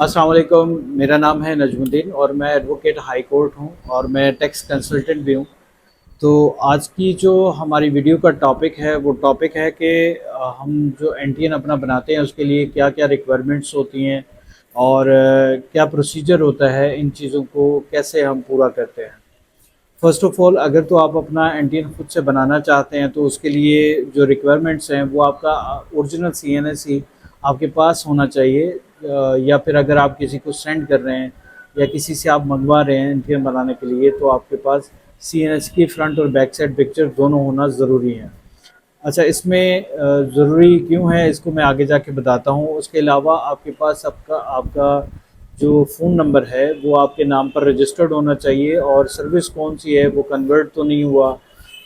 अस्सलाम वालेकुम। मेरा नाम है नजमुद्दीन और मैं एडवोकेट हाई कोर्ट हूँ और मैं टैक्स कंसल्टेंट भी हूँ। तो आज की जो हमारी वीडियो का टॉपिक है वो टॉपिक है कि हम जो एनटीएन अपना बनाते हैं उसके लिए क्या क्या रिक्वायरमेंट्स होती हैं और क्या प्रोसीजर होता है, इन चीज़ों को कैसे हम पूरा करते हैं। फ़र्स्ट ऑफ़ ऑल, अगर तो आप अपना एनटीएन खुद से बनाना चाहते हैं तो उसके लिए जो रिक्वायरमेंट्स हैं वो आपका ओरिजिनल सीएनएस आपके पास होना चाहिए, या फिर अगर आप किसी को सेंड कर रहे हैं या किसी से आप मंगवा रहे हैं एनटीएन बनाने के लिए तो आपके पास सीएनएस की फ्रंट और बैक साइड पिक्चर दोनों होना ज़रूरी है। अच्छा, इसमें ज़रूरी क्यों है इसको मैं आगे जाके बताता हूँ। उसके अलावा आपके पास आपका आपका जो फ़ोन नंबर है वो आपके नाम पर रजिस्टर्ड होना चाहिए और सर्विस कौन सी है वो कन्वर्ट तो नहीं हुआ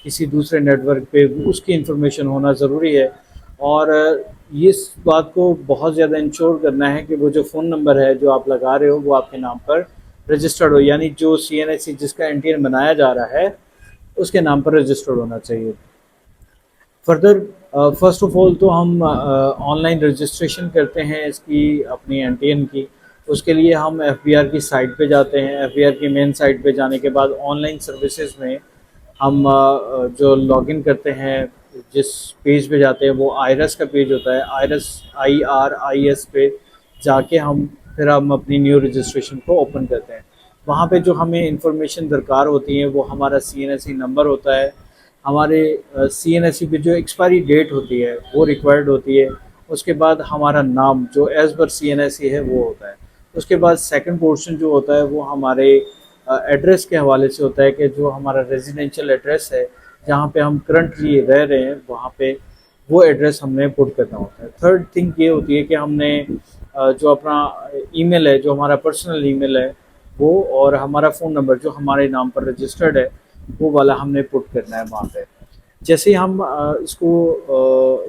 किसी दूसरे नेटवर्क पे, उसकी इन्फॉर्मेशन होना ज़रूरी है। और इस बात को बहुत ज़्यादा इंश्योर करना है कि वो जो फ़ोन नंबर है जो आप लगा रहे हो वो आपके नाम पर रजिस्टर्ड हो, यानी जो सीएनएस जिसका एनटीएन बनाया जा रहा है उसके नाम पर रजिस्टर्ड होना चाहिए। फर्दर, फर्स्ट ऑफ ऑल तो हम ऑनलाइन रजिस्ट्रेशन करते हैं इसकी अपनी एनटीएन की। उसके लिए हम एफबीआर की साइट पे जाते हैं। एफबीआर की मेन साइट पे जाने के बाद ऑनलाइन सर्विसेज में हम जो लॉगिन करते हैं, जिस पेज पे जाते हैं वो आयरस का पेज होता है। आयरस IRIS पे जाके हम अपनी न्यू रजिस्ट्रेशन को ओपन करते हैं। वहाँ पे जो हमें इंफॉर्मेशन दरकार होती है वो हमारा CNSE नंबर होता है, हमारे CNSE पे जो एक्सपायरी डेट होती है वो रिक्वायर्ड होती है। उसके बाद हमारा नाम जो एज़ पर CNSE है वो होता है। उसके बाद सेकंड पोर्शन जो होता है वो हमारे एड्रेस के हवाले से होता है कि जो हमारा रेजिडेंशियल एड्रेस है जहाँ पे हम करंटली रह रहे हैं वहाँ पे वो एड्रेस हमने पुट करना होता है। थर्ड थिंग ये होती है कि हमने जो अपना ईमेल है, जो हमारा पर्सनल ईमेल है वो, और हमारा फ़ोन नंबर जो हमारे नाम पर रजिस्टर्ड है वो वाला हमने पुट करना है वहाँ पे। जैसे ही हम इसको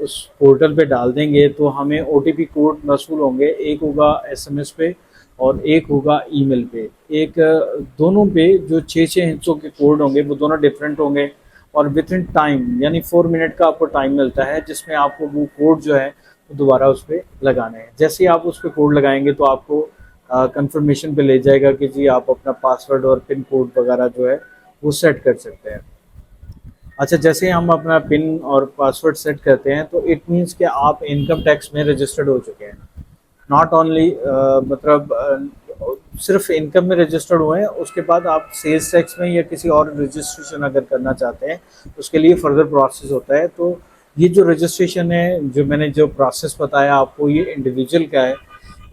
उस पोर्टल पे डाल देंगे तो हमें ओटीपी कोड मौसूल होंगे। एक होगा एसएमएस पे और एक होगा ईमेल पे। एक दोनों पे जो 6-6 हिस्सों के कोड होंगे वो दोनों डिफरेंट होंगे और विद इन टाइम यानी 4 मिनट का आपको टाइम मिलता है जिसमें आपको वो कोड जो है वो दोबारा उस पर लगाने हैं। जैसे ही आप उस पर कोड लगाएंगे तो आपको कंफर्मेशन पे ले जाएगा कि जी आप अपना पासवर्ड और पिन कोड वगैरह जो है वो सेट कर सकते हैं। अच्छा, जैसे ही हम अपना पिन और पासवर्ड सेट करते हैं तो इट मीन्स कि आप इनकम टैक्स में रजिस्टर्ड हो चुके हैं। नॉट ओनली मतलब सिर्फ इनकम में रजिस्टर्ड हुए हैं, उसके बाद आप सेल्स टैक्स में या किसी और रजिस्ट्रेशन अगर करना चाहते हैं उसके लिए फर्दर प्रोसेस होता है। तो ये जो रजिस्ट्रेशन है, जो मैंने जो प्रोसेस बताया आपको, ये इंडिविजुअल का है।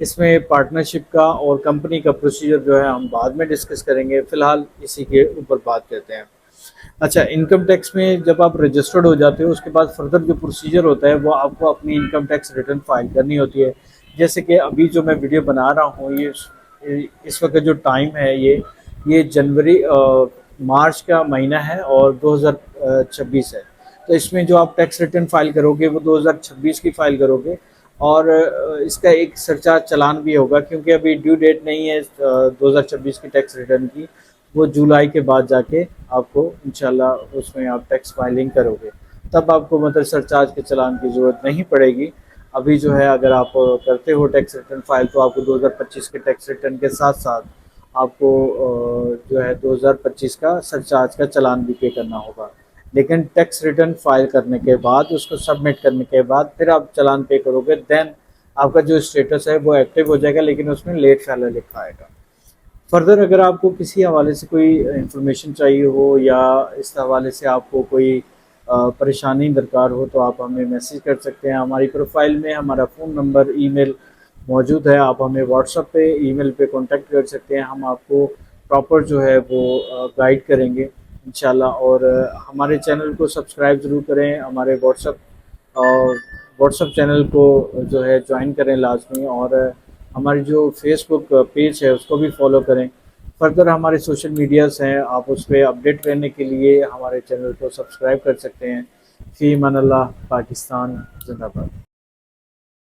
इसमें पार्टनरशिप का और कंपनी का प्रोसीजर जो है हम बाद में डिस्कस करेंगे, फ़िलहाल इसी के ऊपर बात करते हैं। अच्छा, इनकम टैक्स में जब आप रजिस्टर्ड हो जाते हो उसके बाद फर्दर जो प्रोसीजर होता है वो आपको अपनी इनकम टैक्स रिटर्न फाइल करनी होती है। जैसे कि अभी जो मैं वीडियो बना रहा हूँ, ये इस वक्त जो टाइम है ये जनवरी मार्च का महीना है और 2026 है। तो इसमें जो आप टैक्स रिटर्न फाइल करोगे वो 2026 की फाइल करोगे और इसका एक सरचार्ज चालान भी होगा क्योंकि अभी ड्यू डेट नहीं है 2026 की टैक्स रिटर्न की। वो जुलाई के बाद जाके आपको इंशाल्लाह उसमें आप टैक्स फाइलिंग करोगे, तब आपको मतलब सरचार्ज के चालान की ज़रूरत नहीं पड़ेगी। अभी जो है अगर आप करते हो टैक्स रिटर्न फाइल तो आपको 2025 के टैक्स रिटर्न के साथ साथ आपको जो है 2025 का सरचार्ज का चालान भी पे करना होगा। लेकिन टैक्स रिटर्न फाइल करने के बाद, उसको सबमिट करने के बाद फिर आप चालान पे करोगे, देन आपका जो स्टेटस है वो एक्टिव हो जाएगा, लेकिन उसमें लेट फेलर लिखा आएगा। फर्दर अगर आपको किसी हवाले से कोई इंफॉर्मेशन चाहिए हो या इस हवाले से आपको कोई परेशानी दरकार हो तो आप हमें मैसेज कर सकते हैं। हमारी प्रोफाइल में हमारा फ़ोन नंबर, ईमेल मौजूद है। आप हमें व्हाट्सएप पे, ईमेल पे कांटेक्ट कर सकते हैं। हम आपको प्रॉपर जो है वो गाइड करेंगे इंशाल्लाह। और हमारे चैनल को सब्सक्राइब ज़रूर करें, हमारे व्हाट्सएप चैनल को जो है ज्वाइन करें लाजमी, और हमारी जो फेसबुक पेज है उसको भी फॉलो करें। फर्दर हमारे सोशल मीडियाज़ हैं, आप उस पर अपडेट रहने के लिए हमारे चैनल को सब्सक्राइब कर सकते हैं। फ़ी अमान अल्लाह। पाकिस्तान जिंदाबाद।